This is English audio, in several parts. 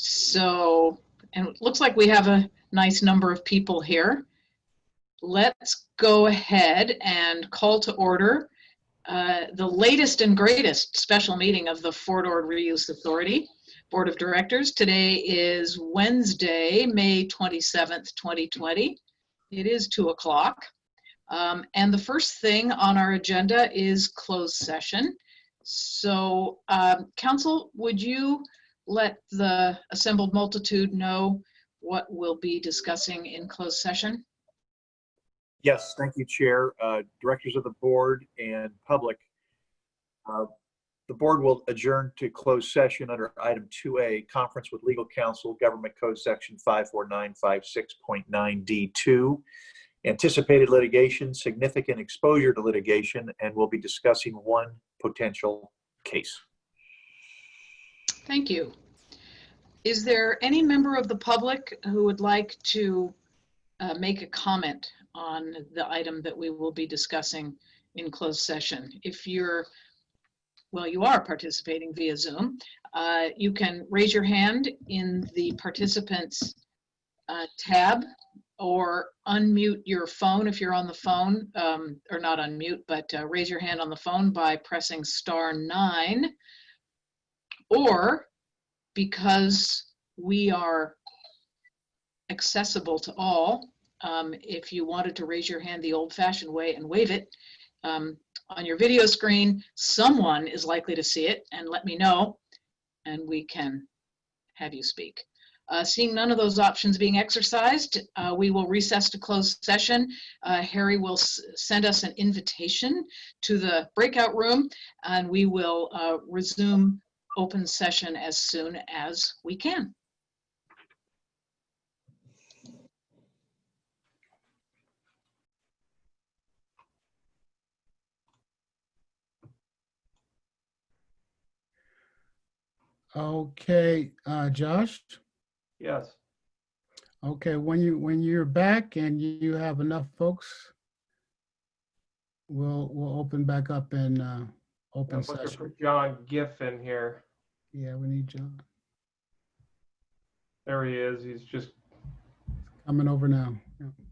So, and it looks like we have a nice number of people here. Let's go ahead and call to order the latest and greatest special meeting of the Fort Ord Reuse Authority Board of Directors. Today is Wednesday, May 27th, 2020. It is 2 o'clock. And the first thing on our agenda is closed session. So, Council, would you let the assembled multitude know what we'll be discussing in closed session? Yes, thank you, Chair. Directors of the board and public. The board will adjourn to closed session under item 2A, conference with legal counsel, government code section 54956.9D2. Anticipated litigation, significant exposure to litigation, and we'll be discussing one potential case. Thank you. Is there any member of the public who would like to make a comment on the item that we will be discussing in closed session? If you're, well, you are participating via Zoom, you can raise your hand in the participants tab, or unmute your phone if you're on the phone, or not unmute, but raise your hand on the phone by pressing *9. Or, because we are accessible to all, if you wanted to raise your hand the old-fashioned way and wave it, on your video screen, someone is likely to see it and let me know, and we can have you speak. Seeing none of those options being exercised, we will recess to closed session. Harry will send us an invitation to the breakout room, and we will resume open session as soon as we can. Okay, Josh? Yes. Okay, when you're back and you have enough folks, we'll open back up in open I'm looking session. for John Giffen here. Yeah, we need John. There he is. He's just Coming over now.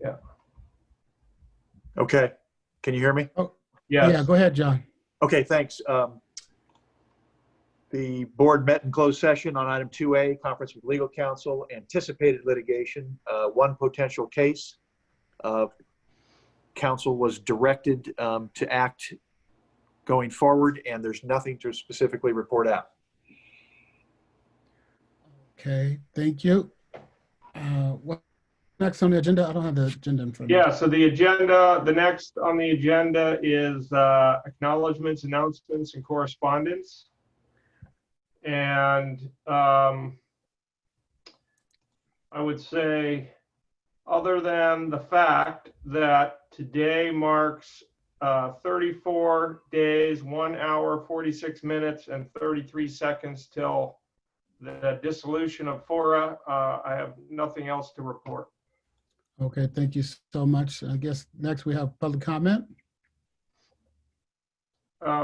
yeah. Okay, can you hear me? Oh, Yes. yeah, go ahead, John. Okay, thanks. The board met in closed session on item 2A, conference with legal counsel, anticipated litigation, one potential case. Counsel was directed to act going forward, and there's nothing to specifically report out. Okay, thank you. What next on the agenda? I don't have the agenda in front of me. Yeah, so the agenda, the next on the agenda is acknowledgements, announcements, and correspondence. And I would say, other than the fact that today marks 34 days, 1 hour, 46 minutes, and 33 seconds till the dissolution of FORA, I have nothing else to report. Okay, thank you so much. I guess next we have public comment.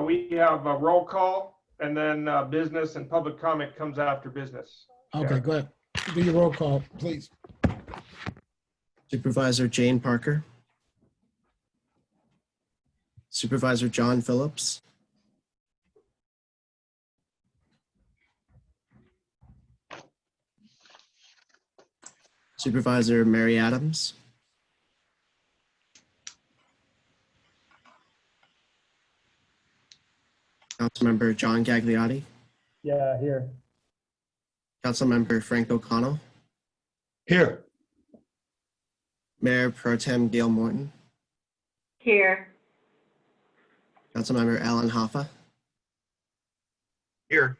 We have a roll call, and then business and public comment comes after business. Okay, go ahead. Do your roll call, please. Supervisor Jane Parker. Supervisor John Phillips. Supervisor Mary Adams. Councilmember John Gagliotti. Yeah, here. Councilmember Frank O'Connell. Here. Mayor Pro Tem Gail Morton. Here. Councilmember Alan Hoffa. Here.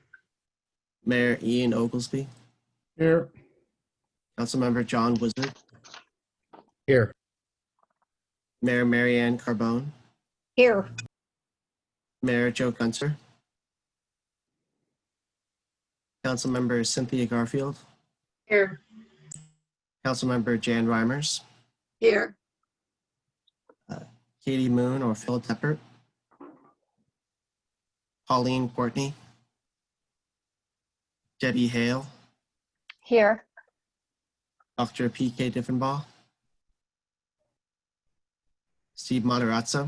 Mayor Ian Oglesby. Here. Councilmember Jon Wizard. Here. Mayor Mary Ann Carbone. Here. Mayor Joe Gunter. Councilmember Cynthia Garfield. Here. Councilmember Jan Reimers. Here. Katie Moon or Phil Teppert. Pauline Courtney. Debbie Hale. Here. Dr. P.K. Diffenbaugh, Steve Matarazzo,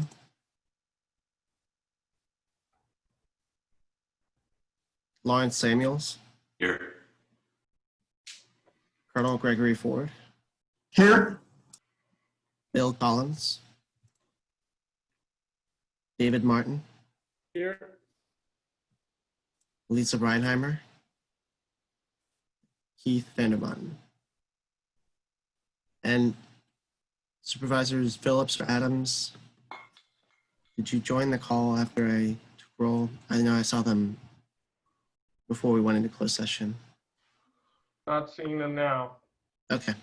Lawrence Samuels, Here. Colonel Gregory Ford, Here. Bill Collins, David Martin, Here. Lisa Breinheimer, Keith Vandermountain. And Supervisors Phillips or Adams, did you join the call after I took roll? I know I saw them before we went into closed session. Not seeing them now. Okay.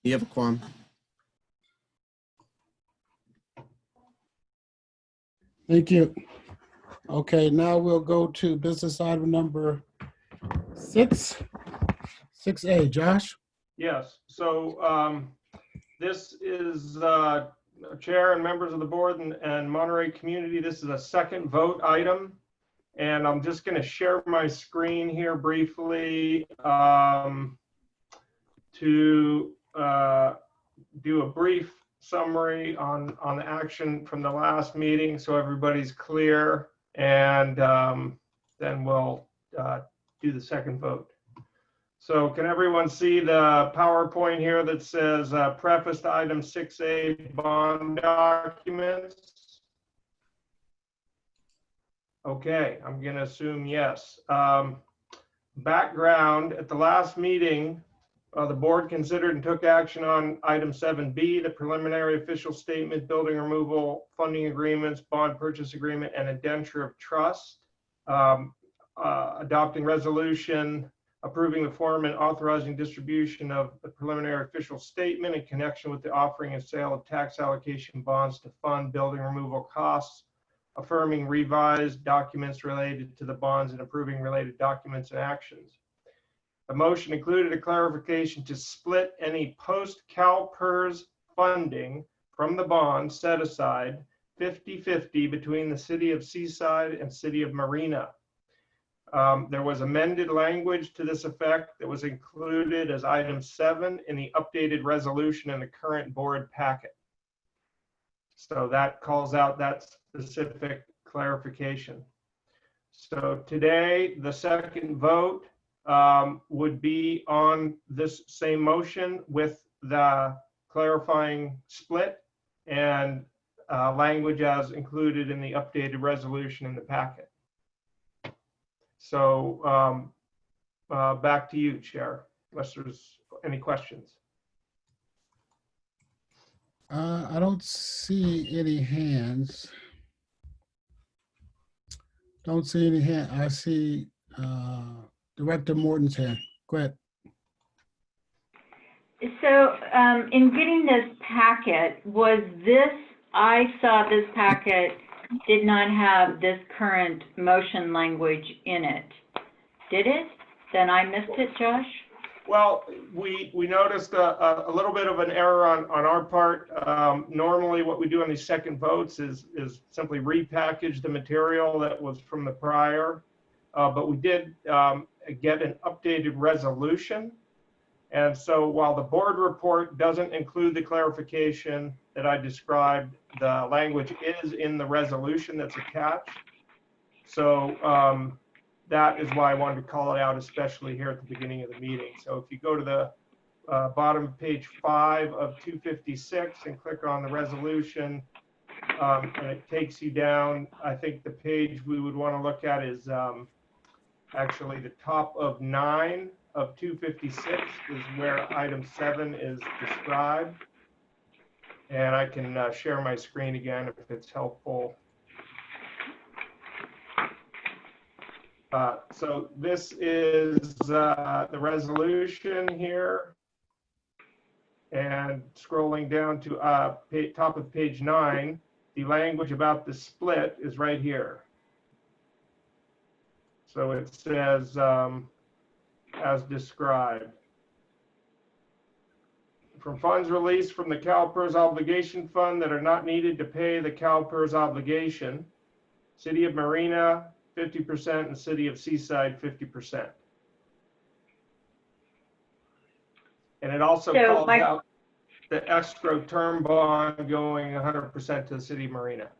You have a quorum. Thank you. Okay, now we'll go to business item number 6A. Josh? Yes, so this is Chair and members of the board and Monterey community. This is a second vote item. And I'm just going to share my screen here briefly to do a brief summary on the action from the last meeting so everybody's clear. And then we'll do the second vote. So can everyone see the PowerPoint here that says preface to item 6A bond documents? Okay, I'm going to assume yes. Background, at the last meeting, the board considered and took action on item 7B, the preliminary official statement, building removal, funding agreements, bond purchase agreement, and indenture of trust. Adopting resolution, approving the form and authorizing distribution of the preliminary official statement in connection with the offering and sale of tax allocation bonds to fund building removal costs, affirming revised documents related to the bonds and approving related documents and actions. The motion included a clarification to split any post-CalPERS funding from the bond set aside 50-50 between the City of Seaside and City of Marina. There was amended language to this effect that was included as item 7 in the updated resolution in the current board packet. So that calls out that specific clarification. So today, the second vote would be on this same motion with the clarifying split and language as included in the updated resolution in the packet. So back to you, Chair, unless there's any questions. I don't see any hands. Don't see any hand. I see Director Morton's hand. Go ahead. So in getting this packet, I saw this packet did not have this current motion language in it. Did it? Then I missed it, Josh? Well, we noticed a little bit of an error on our part. Normally what we do on these second votes is simply repackage the material that was from the prior, but we did get an updated resolution. And so while the board report doesn't include the clarification that I described, the language is in the resolution that's attached. So that is why I wanted to call it out, especially here at the beginning of the meeting. So if you go to the bottom of page 5 of 256 and click on the resolution, and it takes you down, I think the page we would want to look at is actually the top of 9 of 256 is where item 7 is described. And I can share my screen again if it's helpful. So this is the resolution here. And scrolling down to top of page 9, the language about the split is right here. So it says, as described. From funds released from the CalPERS obligation fund that are not needed to pay the CalPERS obligation, City of Marina 50% and City of Seaside 50%. And it also So calls my- out the escrow term bond going 100% to the city marina.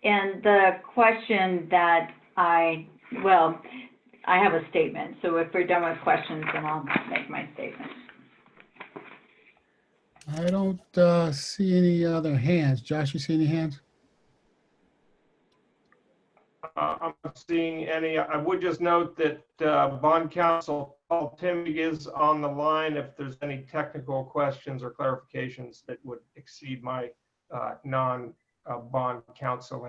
And the question that I have a statement. So if we're done with questions, then I'll make my statement. I don't see any other hands. Josh, you see any hands? I'm not seeing any. I would just note that bond counsel Paul Timmy is on the line if there's any technical questions or clarifications that would exceed my non-bond counsel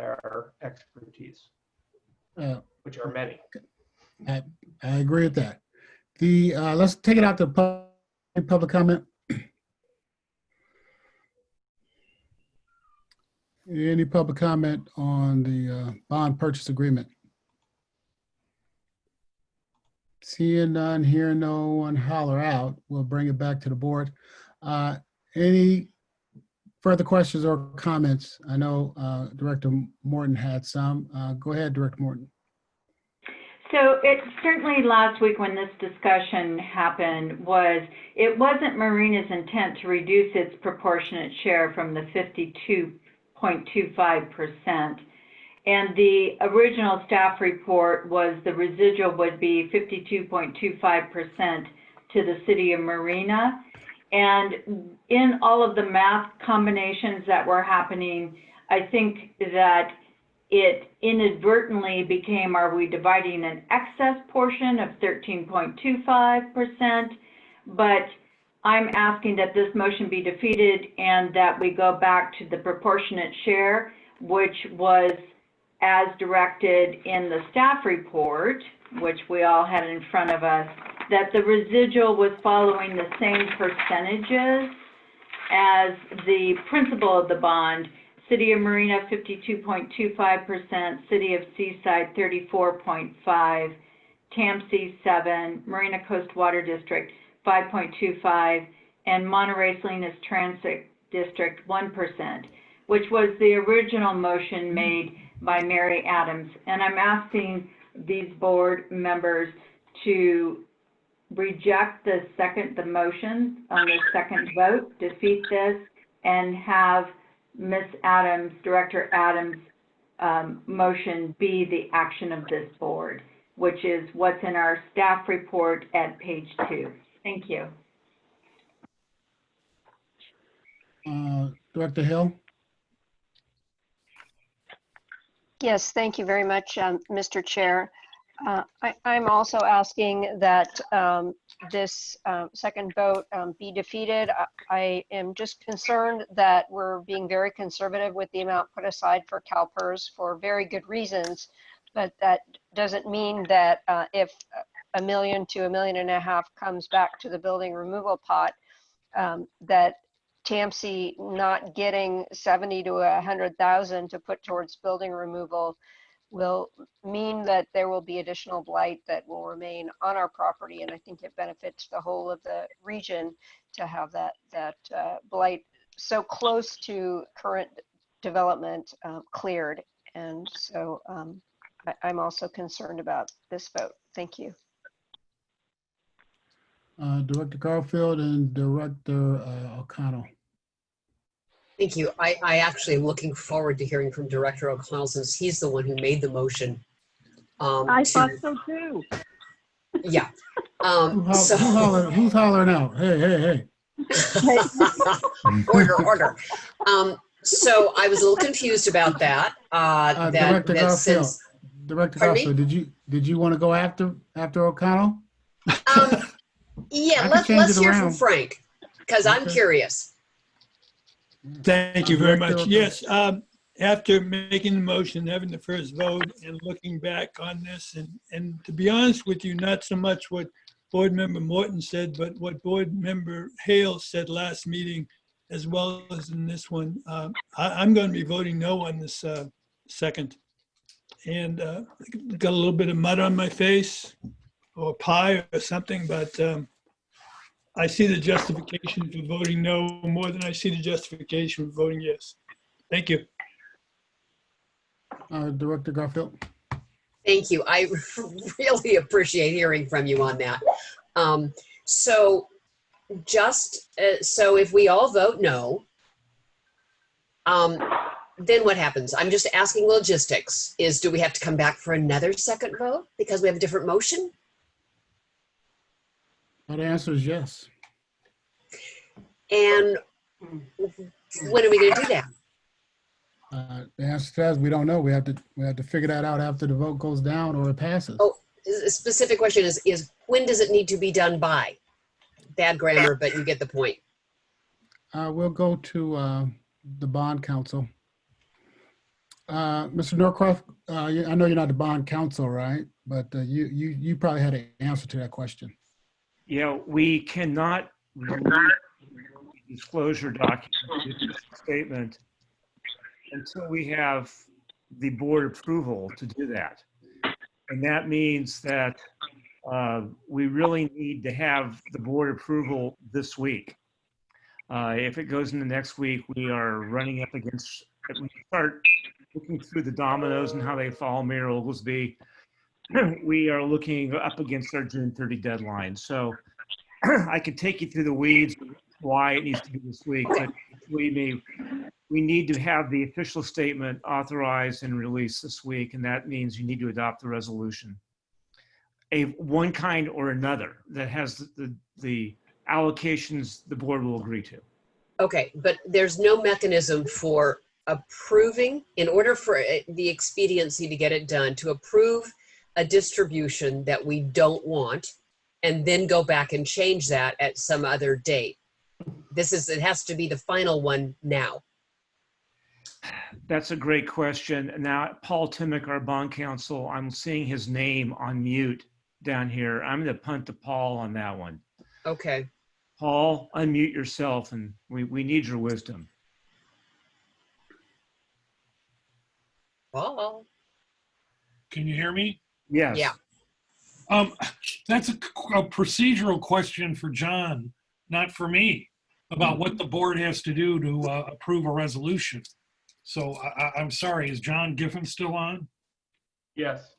expertise, which are many. I agree with that. Let's take it out to public comment. Any public comment on the bond purchase agreement? Seeing none, hearing no one holler out, we'll bring it back to the board. Any further questions or comments? I know Director Morton had some. Go ahead, Director Morton. So it certainly last week when this discussion happened it wasn't Marina's intent to reduce its proportionate share from the 52.25%. And the original staff report was the residual would be 52.25% to the city of Marina. And in all of the math combinations that were happening, I think that it inadvertently became, are we dividing an excess portion of 13.25%? But I'm asking that this motion be defeated and that we go back to the proportionate share, which was as directed in the staff report, which we all had in front of us, that the residual was following the same percentages as the principal of the bond. City of Marina, 52.25%, City of Seaside, 34.5%, TAMC 7%, Marina Coast Water District, 5.25%, and Monterey Salinas Transit District, 1%, which was the original motion made by Mary Adams. And I'm asking these board members to reject the motion on the second vote, defeat this, and have Ms. Adams, Director Adams' motion be the action of this board, which is what's in our staff report at page 2. Thank you. Director Hill? Yes, thank you very much, Mr. Chair. I'm also asking that this second vote be defeated. I am just concerned that we're being very conservative with the amount put aside for CalPERS for very good reasons, but that doesn't mean that if $1 million to $1.5 million comes back to the building removal pot, that TAMC not getting 70 to 100,000 to put towards building removal will mean that there will be additional blight that will remain on our property. And I think it benefits the whole of the region to have that blight so close to current development cleared. And so I'm also concerned about this vote. Thank you. Director Garfield and Director O'Connell. Thank you. I actually am looking forward to hearing from Director O'Connell since he's the one who made the motion. I thought so too. Yeah. Who's hollering out? Hey. Order. So I was a little confused about that. Director Garfield. Director Garfield, did you want to go after O'Connell? Yeah, let's hear from Frank because I'm curious. Thank you very much. Yes, after making the motion, having the first vote and looking back on this, and to be honest with you, not so much what Board Member Morton said, but what Board Member Hale said last meeting, as well as in this one. I'm going to be voting no on this second. And got a little bit of mud on my face or pie or something, but I see the justification for voting no more than I see the justification for voting yes. Thank you. Director Garfield. Thank you. I really appreciate hearing from you on that. So just, so if we all vote no, then what happens? I'm just asking logistics. Do we have to come back for another second vote because we have a different motion? The answer is yes. And when are we going to do that? The answer to that is we don't know. We have to figure that out after the vote goes down or it passes. Oh, a specific question is when does it need to be done by? Bad grammar, but you get the point. We'll go to the bond counsel. Mr. Norcroft, I know you're not the bond counsel, right? But you probably had an answer to that question. Yeah, we cannot release the disclosure document statement until we have the board approval to do that. And that means that we really need to have the board approval this week. If it goes into next week, we are running up against, if we start looking through the dominoes and how they fall, Mayor Oglesby, we are looking up against our June 30 deadline. So I could take you through the weeds why it needs to be this week, but we need to have the official statement authorized and released this week, and that means you need to adopt the resolution. One kind or another that has the allocations the board will agree to. Okay, but there's no mechanism for approving, in order for the expediency to get it done, to approve a distribution that we don't want and then go back and change that at some other date. It has to be the final one now. That's a great question. Now, Paul Timmick, our bond counsel, I'm seeing his name on mute down here. I'm going to punt to Paul on that one. Okay. Paul, unmute yourself, and we need your wisdom. Paul. Can you hear me? Yes. Yeah. That's a procedural question for John, not for me, about what the board has to do to approve a resolution. So I'm sorry, is John Giffen still on? Yes.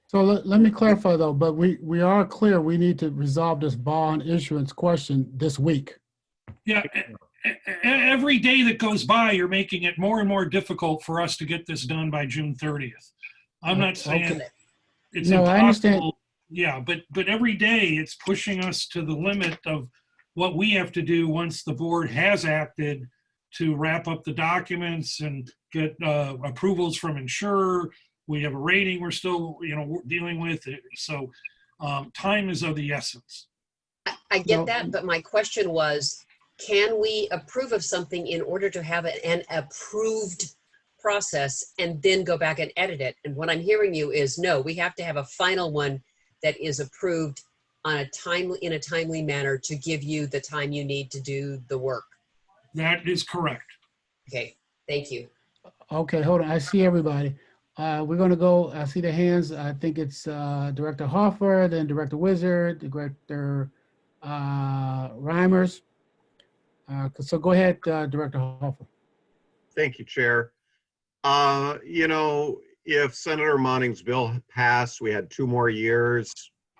So let me clarify though, but we are clear we need to resolve this bond issuance question this week. Yeah, every day that goes by, you're making it more and more difficult for us to get this done by June 30th. I'm not saying it's No, impossible. I understand. Yeah, but every day it's pushing us to the limit of what we have to do once the board has acted to wrap up the documents and get approvals from insurer. We have a rating we're still, dealing with. So time is of the essence. I get that, but my question was, can we approve of something in order to have an approved process and then go back and edit it? And what I'm hearing you is, no, we have to have a final one that is approved in a timely manner to give you the time you need to do the work. That is correct. Okay, thank you. Okay, hold on. I see everybody. We're going to go. I see the hands. I think it's Director Hoffer, then Director Wizard, Director Reimers. So go ahead, Director Hoffer. Thank you, Chair. If Senator Monning's bill passed, we had 2 more years,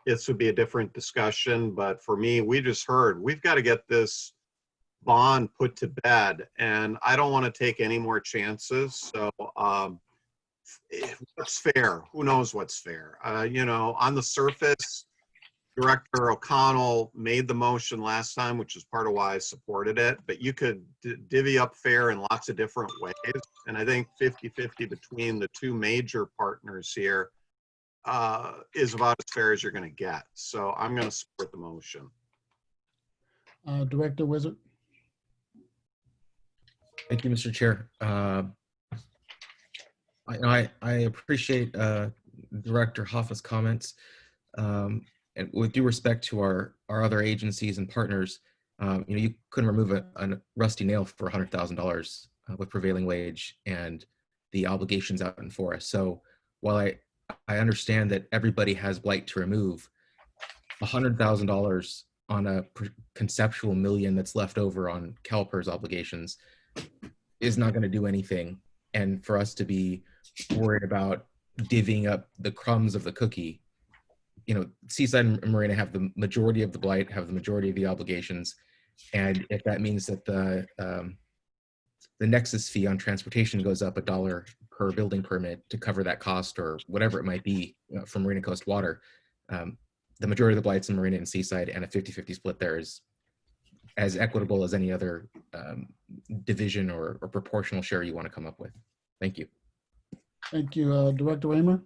this would be a different discussion. But for me, we just heard we've got to get this bond put to bed, and I don't want to take any more chances. So what's fair? Who knows what's fair? On the surface, Director O'Connell made the motion last time, which is part of why I supported it, but you could divvy up fair in lots of different ways. And I think 50-50 between the 2 major partners here is about as fair as you're going to get. So I'm going to support the motion. Director Wizard. Thank you, Mr. Chair. I appreciate Director Hoffa's comments. And with due respect to our other agencies and partners, you couldn't remove a rusty nail for $100,000 with prevailing wage and the obligations out in FORA. So while I understand that everybody has blight to remove, $100,000 on a conceptual million that's left over on CalPERS obligations is not going to do anything. And for us to be worried about divvying up the crumbs of the cookie Seaside and Marina have the majority of the blight, have the majority of the obligations. And if that means that the nexus fee on transportation goes up $1 per building permit to cover that cost or whatever it might be for Marina Coast Water, the majority of the blights in Marina and Seaside, and a 50-50 split there is as equitable as any other division or proportional share you want to come up with. Thank you. Thank you. Director Raymer?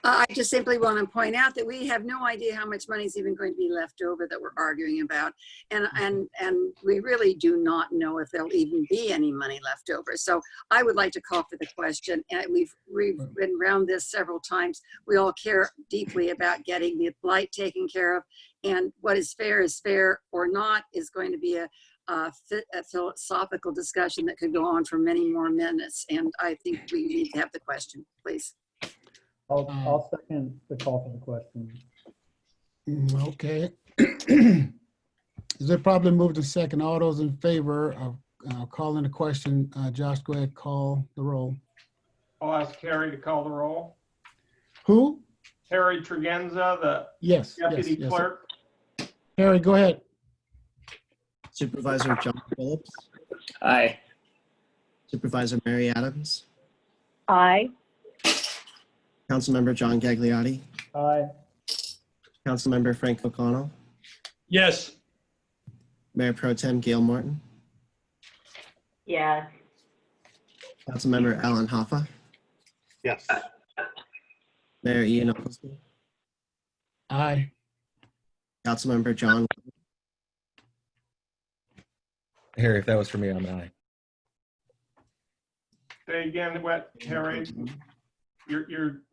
I just simply want to point out that we have no idea how much money is even going to be left over that we're arguing about. And we really do not know if there'll even be any money left over. So I would like to call for the question. And we've been around this several times. We all care deeply about getting the blight taken care of. And what is fair or not is going to be a philosophical discussion that could go on for many more minutes. And I think we need to have the question, please. I'll second the call for the question. Okay. Is it probably moved to second? All those in favor of calling the question, Josh, go ahead, call the roll. I'll ask Harry to call the roll. Who? Harry Tregenza, the Yes. deputy yes, clerk. Harry, go ahead. Supervisor Jon Phillips, Aye. Supervisor Mary Adams, Aye. Councilmember John Gagliotti, Aye. Councilmember Frank O'Connell, Yes. Mayor Pro Tem Gail Morton, Yes. Councilmember Alan Hoffa, Yes. Mayor Ian Oglesby, Aye. Councilmember Jon. Harry, if that was for me, I'm an aye. Say again, what, Harry?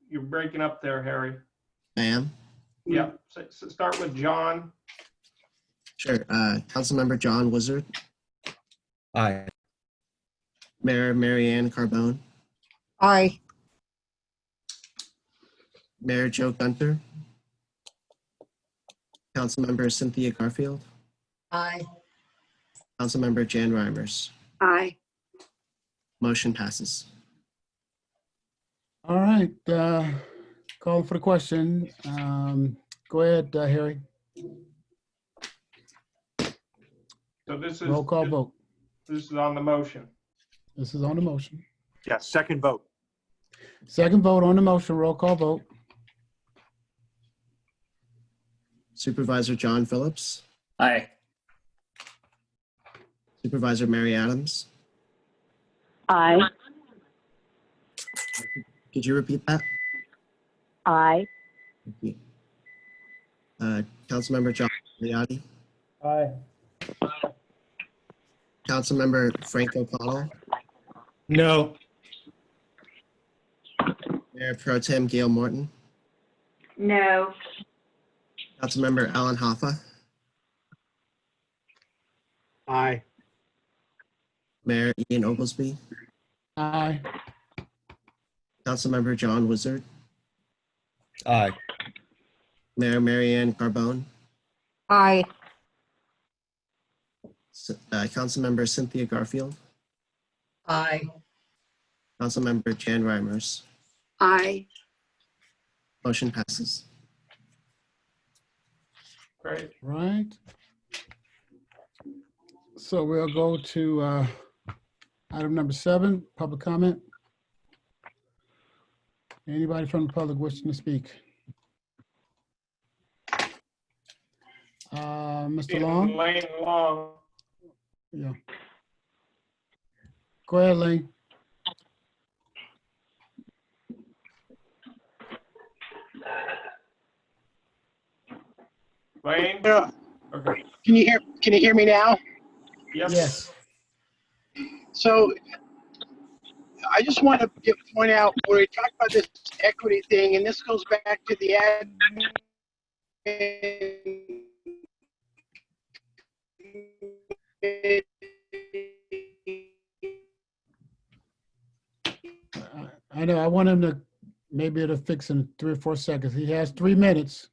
You're breaking up there, Harry. I am. Yeah. So start with John. Sure. Councilmember Jon Wizard, Aye. Mayor Mary Ann Carbone, Aye. Mayor Joe Gunter, Councilmember Cynthia Garfield, Aye. Councilmember Jan Reimers. Aye. Motion passes. All right. Calling for the question. Go ahead, Harry. So this is Roll call vote. This is on the motion. This is on the motion. Yes, second vote. Second vote on the motion. Roll call vote. Supervisor Jon Phillips, Aye. Supervisor Mary Adams. Aye. Could you repeat that? Aye. Thank you. Councilmember John Gagliotti, Aye. Councilmember Frank O'Connell, No. Mayor Pro Tem Gail Morton, No. Councilmember Alan Hoffa, Aye. Mayor Ian Oglesby, Aye. Councilmember Jon Wizard, Aye. Mayor Mary Ann Carbone, Aye. Councilmember Cynthia Garfield, Aye. Councilmember Jan Reimers. Aye. Motion passes. Great. Right. So we'll go to item number 7, public comment. Anybody from the public wishing to speak? Mr. Long? Layne Long. Yeah. Go ahead, Layne. Layne? Yeah. Okay. Can you hear me now? Yes. Yes. So I just want to point out where we talked about this equity thing, and this goes back to the I know. I want him to maybe it'll fix in 3 or 4 seconds. He has 3 minutes.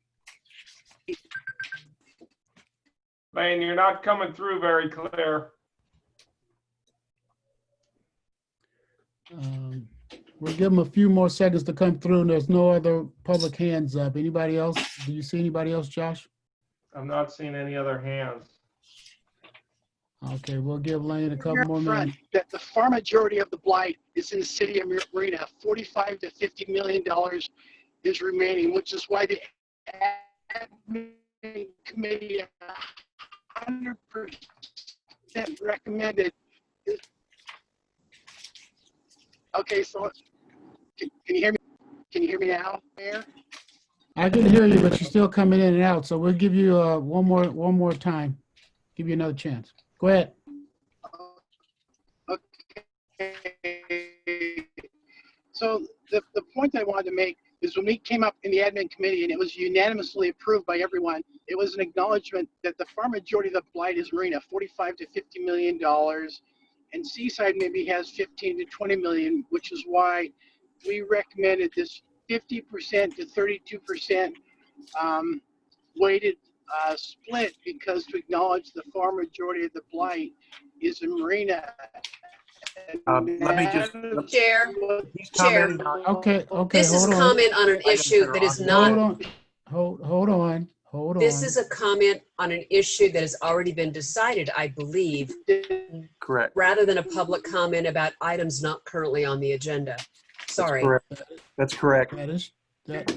Layne, you're not coming through very clear. We'll give them a few more seconds to come through, and there's no other public hands up. Anybody else? Do you see anybody else, Josh? I'm not seeing any other hands. Okay, we'll give Layne a couple Here more up front, minutes. that the far majority of the blight is in the city of Marina. 45 to 50 million dollars is remaining, which is why the admin committee 100% recommended. Okay, so can you hear me? Can you hear me now, Mayor? I can hear you, but you're still coming in and out. So we'll give you one more time. Give you another chance. Go ahead. Okay. So the point I wanted to make is when we came up in the admin committee and it was unanimously approved by everyone, it was an acknowledgement that the far majority of the blight is marina, 45 to 50 million dollars, and Seaside maybe has 15 to 20 million, which is why we recommended this 50% to 32% weighted split, because to acknowledge the far majority of the blight is in marina. Let me just. Chair, He's Chair, commenting on. Okay. this is Hold on. comment on an issue that is not, Hold on. this is a comment on an issue that has already been decided, I believe, Correct. rather than a public comment about items not currently on the agenda. Sorry. That's correct.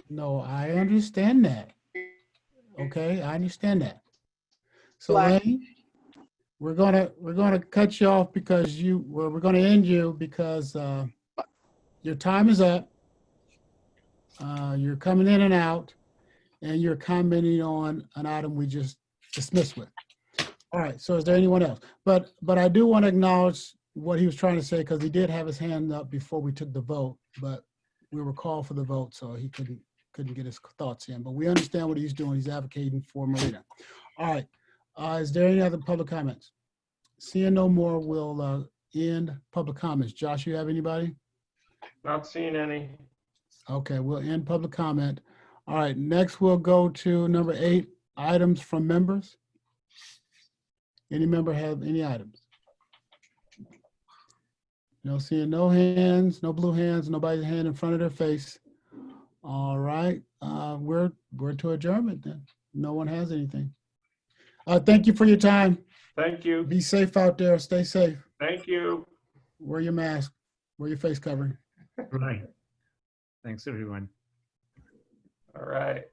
No, I understand that. Okay, I understand that. So Layne, we're gonna cut you off because we're gonna end you because your time is up. You're coming in and out, and you're commenting on an item we just dismissed with. All right. So is there anyone else? But I do want to acknowledge what he was trying to say, because he did have his hand up before we took the vote, but we were called for the vote, so he couldn't get his thoughts in. But we understand what he's doing. He's advocating for Marina. All right. Is there any other public comments? Seeing no more, we'll end public comments. Josh, you have anybody? Not seeing any. Okay, we'll end public comment. All right, next we'll go to number 8, items from members. Any member have any items? No, seeing no hands, no blue hands, nobody's hand in front of their face. All right, we're to adjournment then. No one has anything. Thank you for your time. Thank you. Be safe out there. Stay safe. Thank you. Wear your mask. Wear your face covering. Right. Thanks, everyone. All right.